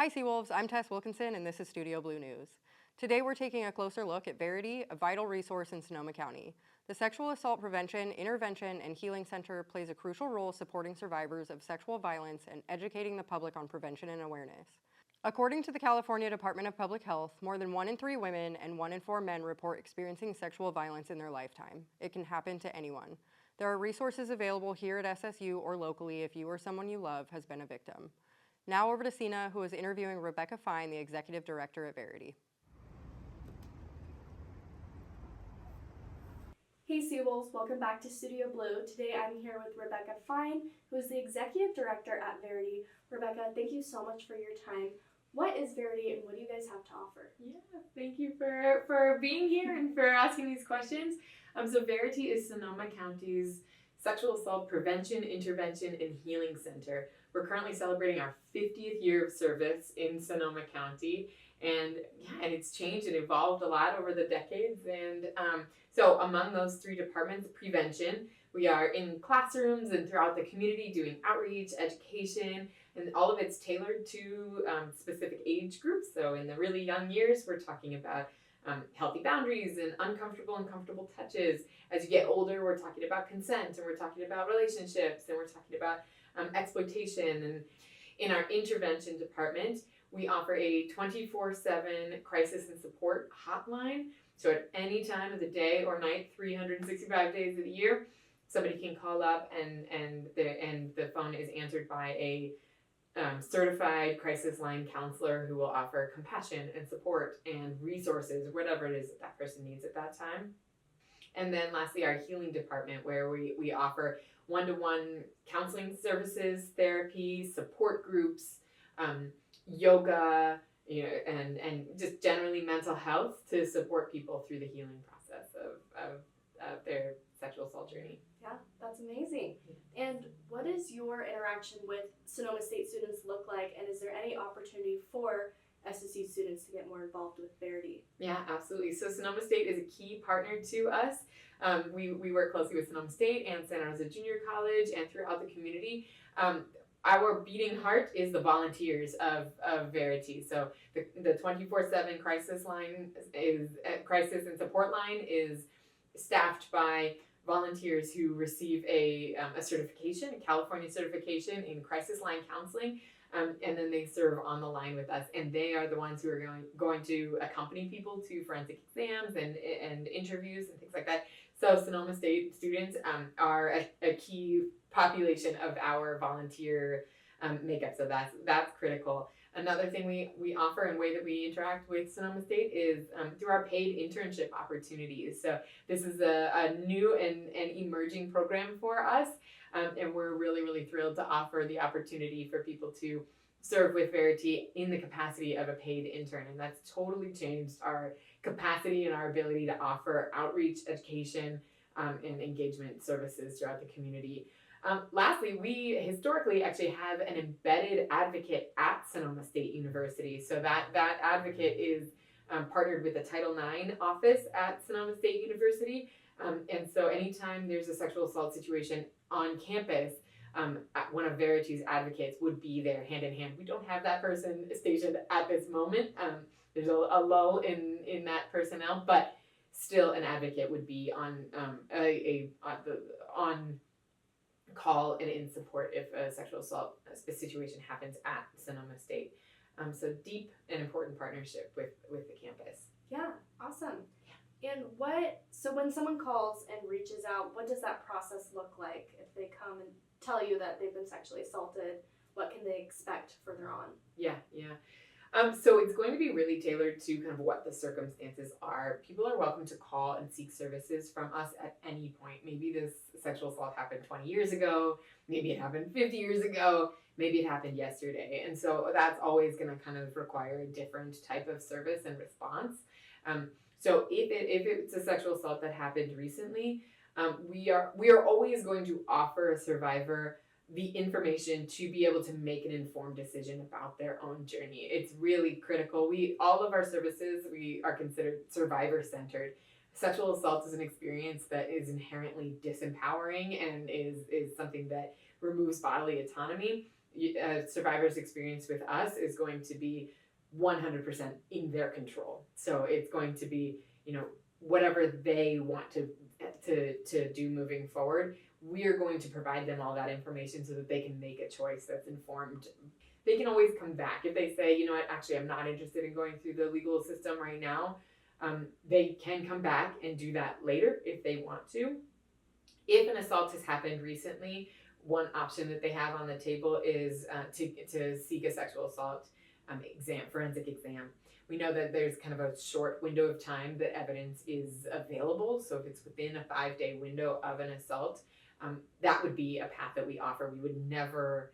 Hi Seawolves, I'm Tess Wilkinson and this is Studio Blue News. Today we're taking a closer look at Verity, a vital resource in Sonoma County. The Sexual Assault Prevention, Intervention, and Healing Center plays a crucial role supporting survivors of sexual violence and educating the public on prevention and awareness. According to the California Department of Public Health, more than 1 in 3 women and 1 in 4 men report experiencing sexual violence in their lifetime. It can happen to anyone. There are resources available here at SSU or locally if you or someone you love has been a victim. Now over to Sina, who is interviewing Rebecca Fine, the executive director at Verity. Hey Seawolves, welcome back to Studio Blue. Today I'm here with Rebecca Fine, who is the executive director at Verity. Rebecca, thank you so much for your time. What is Verity and what do you guys have to offer? Yeah, thank you for being here and for asking these questions. So Verity is Sonoma County's Sexual Assault Prevention, Intervention, and Healing Center. We're currently celebrating our 50th year of service in Sonoma County, and it's changed and evolved a lot over the decades. And so among those 3 departments, prevention, we are in classrooms and throughout the community doing outreach, education, and all of it's tailored to specific age groups. So in the really young years, we're talking about healthy boundaries and uncomfortable and comfortable touches. As you get older, we're talking about consent, and we're talking about relationships, and we're talking about exploitation. And in our intervention department, we offer a 24/7 crisis and support hotline. So at any time of the day or night, 365 days of the year, somebody can call up and the phone is answered by a certified crisis line counselor who will offer compassion and support and resources, whatever it is that person needs at that time. And then lastly, our healing department, where we offer one-to-one counseling services, therapy, support groups, yoga, and just generally mental health to support people through the healing process of their sexual assault journey. Yeah, that's amazing. And what does your interaction with Sonoma State students look like, and is there any opportunity for SSU students to get more involved with Verity? Yeah, absolutely. So Sonoma State is a key partner to us. We work closely with Sonoma State and Santa Rosa Junior College and throughout the community. Our beating heart is the volunteers of Verity. So the 24/7 crisis line is crisis and support line is staffed by volunteers who receive a certification, a California certification in crisis line counseling. And then they serve on the line with us, and they are the ones who are going to accompany people to forensic exams and interviews and things like that. So Sonoma State students are a key population of our volunteer makeup. So that's critical. Another thing we offer and way that we interact with Sonoma State is through our paid internship opportunities. So this is a new and emerging program for us. And we're really, really thrilled to offer the opportunity for people to serve with Verity in the capacity of a paid intern. And that's totally changed our capacity and our ability to offer outreach, education, and engagement services throughout the community. Lastly, we historically actually have an embedded advocate at Sonoma State University. So that advocate is partnered with the Title IX office at Sonoma State University. And so anytime there's a sexual assault situation on campus, one of Verity's advocates would be there hand in hand. We don't have that person stationed at this moment. There's a lull in that personnel, but still an advocate would be on on call and in support if a sexual assault situation happens at Sonoma State. So deep and important partnership with the campus. Yeah, awesome. And so when someone calls and reaches out, what does that process look like if they come and tell you that they've been sexually assaulted? What can they expect further on? Yeah. So it's going to be really tailored to kind of what the circumstances are. People are welcome to call and seek services from us at any point. Maybe this sexual assault happened 20 years ago. Maybe it happened 50 years ago. Maybe it happened yesterday. And so that's always going to kind of require a different type of service and response. So if it's a sexual assault that happened recently, we are always going to offer a survivor the information to be able to make an informed decision about their own journey. It's really critical. All of our services, we are considered survivor centered. Sexual assault is an experience that is inherently disempowering and is something that removes bodily autonomy. a survivor's experience with us is going to be 100% in their control. So it's going to be, whatever they want to do moving forward. We're going to provide them all that information so that they can make a choice that's informed. They can always come back if they say, actually, I'm not interested in going through the legal system right now. They can come back and do that later if they want to. If an assault has happened recently, one option that they have on the table is to seek a sexual assault forensic exam. We know that there's kind of a short window of time that evidence is available. So if it's within a 5-day window of an assault, that would be a path that we offer. We would never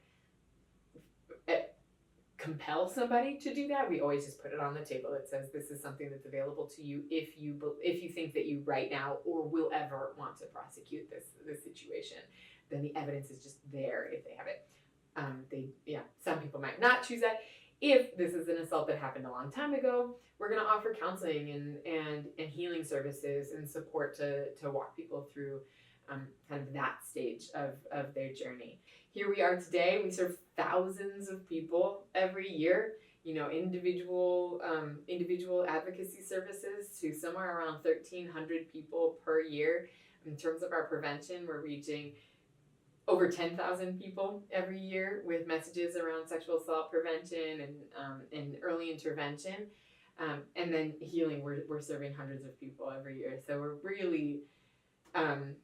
compel somebody to do that. We always just put it on the table. It says this is something that's available to you if you think that you right now or will ever want to prosecute this situation. Then the evidence is just there if they have it. Some people might not choose that. If this is an assault that happened a long time ago, we're going to offer counseling and healing services and support to walk people through kind of that stage of their journey. Here we are today. We serve thousands of people every year. Individual advocacy services to somewhere around 1,300 people per year. In terms of our prevention, we're reaching over 10,000 people every year with messages around sexual assault prevention and early intervention. And then healing, we're serving hundreds of people every year. So we're really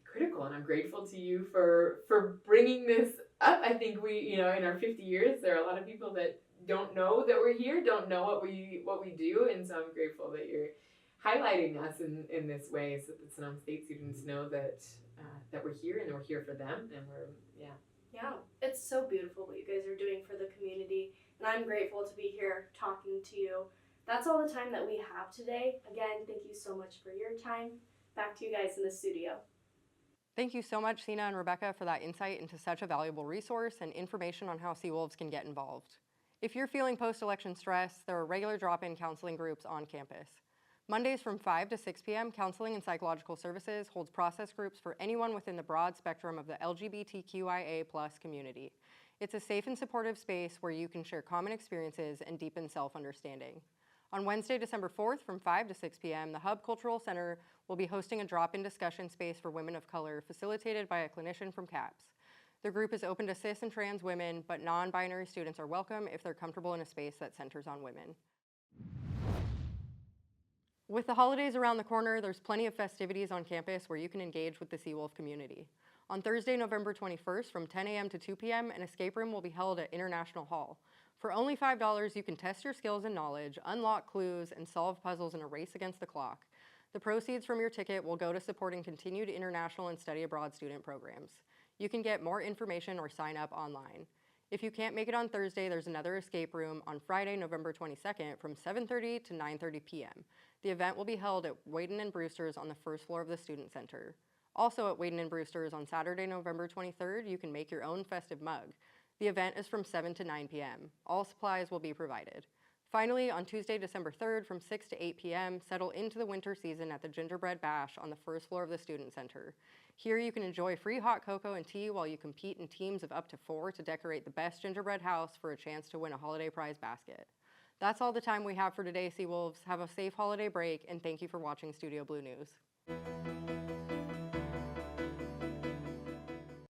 critical, and I'm grateful to you for bringing this up. I think we, in our 50 years, there are a lot of people that don't know that we're here, don't know what we do, and so I'm grateful that you're highlighting us in this way so that Sonoma State students know that we're here and we're here for them, and Yeah, it's so beautiful what you guys are doing for the community, and I'm grateful to be here talking to you. That's all the time that we have today. Again, thank you so much for your time. Back to you guys in the studio. Thank you so much, Sina and Rebecca, for that insight into such a valuable resource and information on how Seawolves can get involved. If you're feeling post-election stress, there are regular drop-in counseling groups on campus. Mondays from 5 to 6 p.m., Counseling and Psychological Services holds process groups for anyone within the broad spectrum of the LGBTQIA+ community. It's a safe and supportive space where you can share common experiences and deepen self-understanding. On Wednesday, December 4th, from 5 to 6 p.m., the Hub Cultural Center will be hosting a drop-in discussion space for women of color facilitated by a clinician from CAPS. The group is open to cis and trans women, but non-binary students are welcome if they're comfortable in a space that centers on women. With the holidays around the corner, there's plenty of festivities on campus where you can engage with the Seawolf community. On Thursday, November 21st, from 10 a.m. to 2 p.m., an escape room will be held at International Hall. For only $5, you can test your skills and knowledge, unlock clues, and solve puzzles in a race against the clock. The proceeds from your ticket will go to supporting continued international and study abroad student programs. You can get more information or sign up online. If you can't make it on Thursday, there's another escape room on Friday, November 22nd from 7:30 to 9:30 p.m. The event will be held at Wayden & Brewster's on the first floor of the Student Center. Also at Wayden & Brewster's on Saturday, November 23rd, you can make your own festive mug. The event is from 7 to 9 p.m. All supplies will be provided. Finally, on Tuesday, December 3rd, from 6 to 8 p.m., settle into the winter season at the Gingerbread Bash on the first floor of the Student Center. Here you can enjoy free hot cocoa and tea while you compete in teams of up to 4 to decorate the best gingerbread house for a chance to win a holiday prize basket. That's all the time we have for today, Seawolves. Have a safe holiday break, and thank you for watching Studio Blue News.